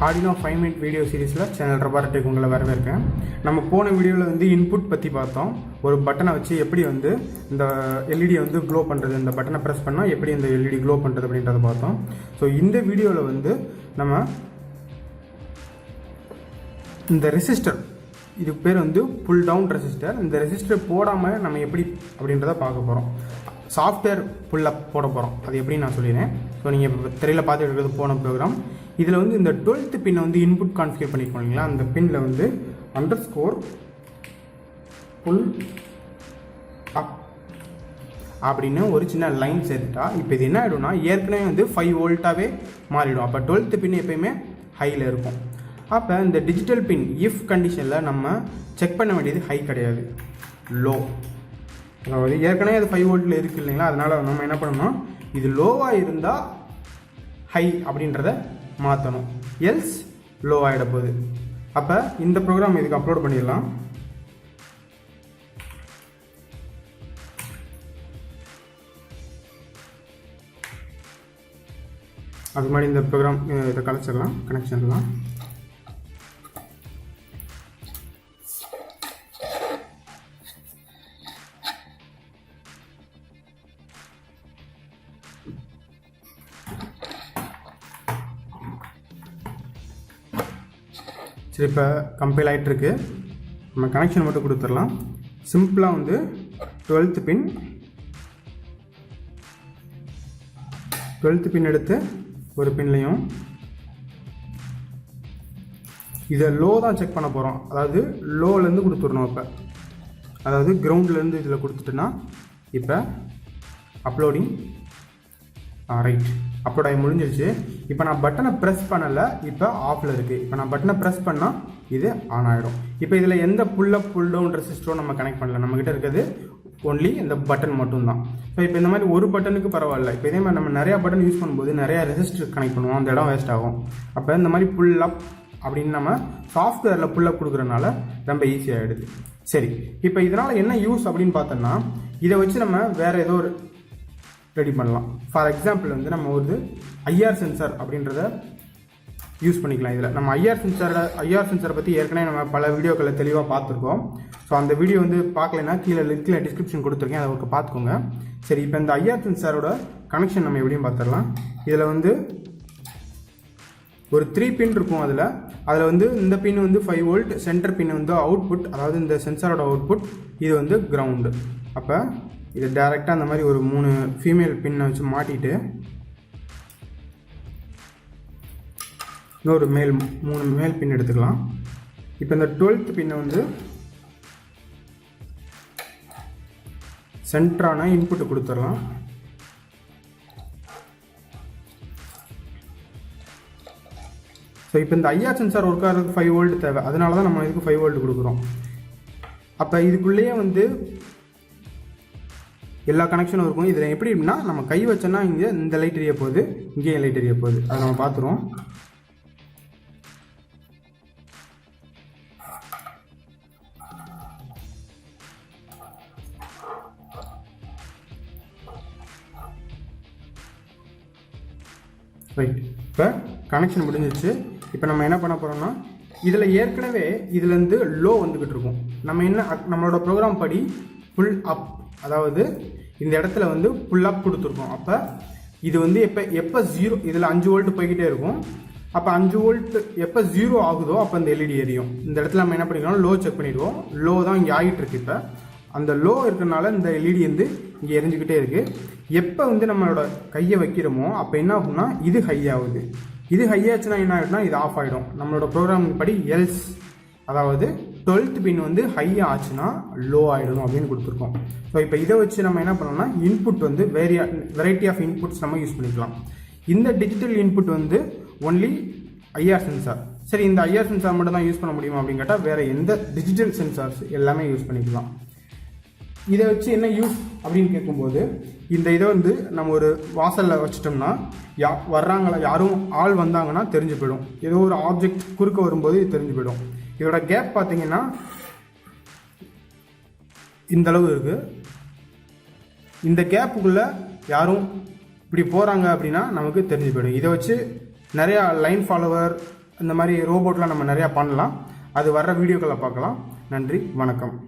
Arduino 5-minute video சீரிஸில் channel Reboratory உங்களை வரவேற்கிறேன். நம்ம போன வீடியோவில் வந்து இன்புட் பற்றி பார்த்தோம். ஒரு பட்டனை வச்சு எப்படி வந்து இந்த எல்இடியை வந்து க்ளோ பண்ணுறது, இந்த பட்டனை ப்ரெஸ் பண்ணால் எப்படி இந்த எல்இடி க்ளோ பண்ணுறது அப்படின்றத பார்த்தோம். ஸோ இந்த வீடியோவில் வந்து நம்ம இந்த ரெசிஸ்டர், இதுக்கு பேர் வந்து புல் டவுன் ரெசிஸ்டர், இந்த ரெசிஸ்டர் போடாமல் நம்ம எப்படி அப்படின்றத பார்க்க போகிறோம். சாஃப்ட்வேர் புல்லப் போட போகிறோம். அது எப்படின்னு நான் சொல்லிடுறேன். ஸோ நீங்கள் இப்போ திரையில் பார்த்துட்டு இருக்கிறது போன ப்ரோக்ராம். இதில் வந்து இந்த 12th பின்னை வந்து இன்புட் கான்ஃபிகர் பண்ணிக்கணும் இல்லைங்களா. அந்த பின்னில் வந்து _ புல் அப் அப்படின்னு ஒரு சின்ன லைன் சேர்த்துட்டா இப்போ இது என்ன ஆகிடும்னா ஏற்கனவே வந்து 5 வோல்ட்டாகவே மாறிடும். அப்போ 12th பின் எப்பயுமே ஹையில் இருக்கும். அப்போ இந்த டிஜிட்டல் பின் இஃப் கண்டிஷனில் நம்ம செக் பண்ண வேண்டியது ஹை கிடையாது, லோ. அதாவது ஏற்கனவே அது 5 வோல்ட்டில் இருக்குது இல்லைங்களா. அதனால் நம்ம என்ன பண்ணணும், இது லோவாக இருந்தால் ஹை அப்படின்றத மாற்றணும், எல்ஸ் லோ ஆகிட போகுது. அப்போ இந்த ப்ரோக்ராம் இதுக்கு அப்லோட் பண்ணிடலாம். அது மாதிரி இந்த ப்ரோக்ராம் இதை கனெக்ஷன்லாம் சரி. இப்போ கம்பைல் ஆகிட்டுருக்கு. நம்ம கனெக்ஷன் மட்டும் கொடுத்துடலாம். சிம்பிளாக வந்து 12th பின் எடுத்து ஒரு பின்லையும் இதை லோ தான் செக் பண்ண போகிறோம். அதாவது லோலேருந்து கொடுத்துடணும். இப்போ அதாவது கிரவுண்ட்லேருந்து இதில் கொடுத்துட்டோன்னா இப்போ அப்லோடிங் ரைட் அப்லோட் ஆகி முடிஞ்சிருச்சு. இப்போ நான் பட்டனை ப்ரெஸ் பண்ணலை, இப்போ ஆஃபில் இருக்குது. இப்போ நான் பட்டனை ப்ரெஸ் பண்ணால் இது ஆன் ஆகிடும். இப்போ இதில் எந்த புல் டவுன் ரெசிஸ்டரும் நம்ம கனெக்ட் பண்ணல. நம்மக்கிட்ட இருக்கிறது ஒன்லி இந்த பட்டன் மட்டும்தான். ஸோ இப்போ இந்த மாதிரி ஒரு பட்டனுக்கு பரவாயில்ல. இப்போ இதே மாதிரி நம்ம நிறையா பட்டன் யூஸ் பண்ணும்போது நிறையா ரெசிஸ்டர் கனெக்ட் பண்ணுவோம், அந்த இடம் வேஸ்ட் ஆகும். அப்போ இந்த மாதிரி புல் அப் அப்படின்னு நம்ம சாஃப்ட்வேரில் புல் அப் கொடுக்குறதுனால ரொம்ப ஈஸியாகிடுது. சரி, இப்போ இதனால் என்ன யூஸ் அப்படின்னு பார்த்தோன்னா, இதை வச்சு நம்ம வேறு ஏதோ ஒரு ரெடி பண்ணலாம். ஃபார் எக்ஸாம்பிள் வந்து நம்ம ஒரு ஐஆர் சென்சார் அப்படின்றத யூஸ் பண்ணிக்கலாம். இதில் நம்ம ஐஆர் சென்சாரை பற்றி ஏற்கனவே நம்ம பல வீடியோக்களை தெளிவாக பார்த்துருக்கோம். ஸோ அந்த வீடியோ வந்து பார்க்கலைன்னா கீழே லிங்க்கில் டிஸ்கிரிப்ஷன் கொடுத்துருக்கேன், அதை ஒரு பார்த்துக்கோங்க. சரி, இப்போ இந்த ஐஆர் சென்சாரோட கனெக்ஷன் நம்ம எப்படியும் பார்த்துடலாம். இதில் வந்து ஒரு 3 பின் இருக்கும். அதில் வந்து இந்த பின் வந்து 5 வோல்ட், சென்டர் பின் வந்து அவுட்புட், அதாவது இந்த சென்சாரோட அவுட்புட், இது வந்து கிரவுண்டு. அப்போ இது டைரெக்டாக அந்த மாதிரி ஒரு 3 ஃபீமேல் பின்னை வச்சு மாட்டிட்டு இன்னொரு 3 மேல் பின் எடுத்துக்கலாம். இப்போ இந்த 12th பின்னை வந்து சென்டரான இன்புட்டு கொடுத்துடலாம். ஸோ இப்போ இந்த ஐஆர் சென்சார் ஒர்க் ஆகிறதுக்கு 5 வோல்ட் தேவை. அதனால தான் நம்ம இதுக்கு 5 வோல்ட் கொடுக்குறோம். அப்போ இதுக்குள்ளேயே வந்து எல்லா கனெக்ஷனும் இருக்கும். இதில் எப்படி அப்படின்னா நம்ம கை வச்சோன்னா இங்கே இந்த லைட் எரிய போகுது, இங்கேயும் லைட் எரிய போகுது. அதை நம்ம பார்த்துருவோம். ரைட், இப்போ கனெக்ஷன் முடிஞ்சிச்சு. இப்போ நம்ம என்ன பண்ண போகிறோம்னா, இதில் ஏற்கனவே இதுலேருந்து லோ வந்துக்கிட்டு இருக்கும். நம்மளோட ப்ரோக்ராம் படி புல் அப், அதாவது இந்த இடத்துல வந்து புல் அப் கொடுத்துருக்கோம். அப்போ இது வந்து எப்போ 0, இதில் 5 வோல்ட் போய்கிட்டே இருக்கும். அப்போ 5 வோல்ட் எப்போ 0 ஆகுதோ அப்போ இந்த எல்இடி எரியும். இந்த இடத்துல நம்ம என்ன பண்ணிக்கலாம், லோ செக் பண்ணிடுவோம். லோ தான் இங்கே ஆகிட்டு இருக்கு. இப்போ அந்த லோ இருக்கிறனால இந்த எல்இடி வந்து இங்கே எரிஞ்சுக்கிட்டே இருக்குது. எப்போ வந்து நம்மளோட கையை வைக்கிறோமோ அப்போ என்ன ஆகும்னா இது ஹை ஆகுது. இது ஹை ஆச்சுன்னா என்ன ஆகிடும்னா இது ஆஃப் ஆகிடும். நம்மளோட ப்ரோக்ராம் படி எல்ஸ், அதாவது 12th பின் வந்து ஹை ஆச்சுன்னா லோ ஆகிடும் அப்படின்னு கொடுத்துருக்கோம். ஸோ இப்போ இதை வச்சு நம்ம என்ன பண்ணோம்னா இன்புட் வந்து வெரைட்டி ஆஃப் இன்புட்ஸ் நம்ம யூஸ் பண்ணிக்கலாம். இந்த டிஜிட்டல் இன்புட் வந்து ஒன்லி ஐஆர் சென்சார். சரி, இந்த ஐஆர் சென்சார் மட்டும் தான் யூஸ் பண்ண முடியுமா அப்படின்னு கேட்டால் வேறு எந்த டிஜிட்டல் சென்சார்ஸ் எல்லாமே யூஸ் பண்ணிக்கலாம். இதை வச்சு என்ன யூஸ் அப்படின்னு கேட்கும்போது, இந்த இதை வந்து நம்ம ஒரு வாசலில் வச்சிட்டோம்னா வர்றாங்களா, யாரும் ஆள் வந்தாங்கன்னா தெரிஞ்சு போயிடும். ஏதோ ஒரு ஆப்ஜெக்ட் குறுக்க வரும்போது இது தெரிஞ்சு போயிடும். இதோட கேப் பார்த்தீங்கன்னா இந்த அளவு இருக்குது. இந்த கேப்புக்குள்ளே யாரும் இப்படி போகிறாங்க அப்படின்னா நமக்கு தெரிஞ்சு போயிடும். இதை வச்சு நிறையா லைன் ஃபாலோவர், இந்த மாதிரி ரோபோட்லாம் நம்ம நிறையா பண்ணலாம். அது வர்ற வீடியோக்களை பார்க்கலாம். நன்றி, வணக்கம்.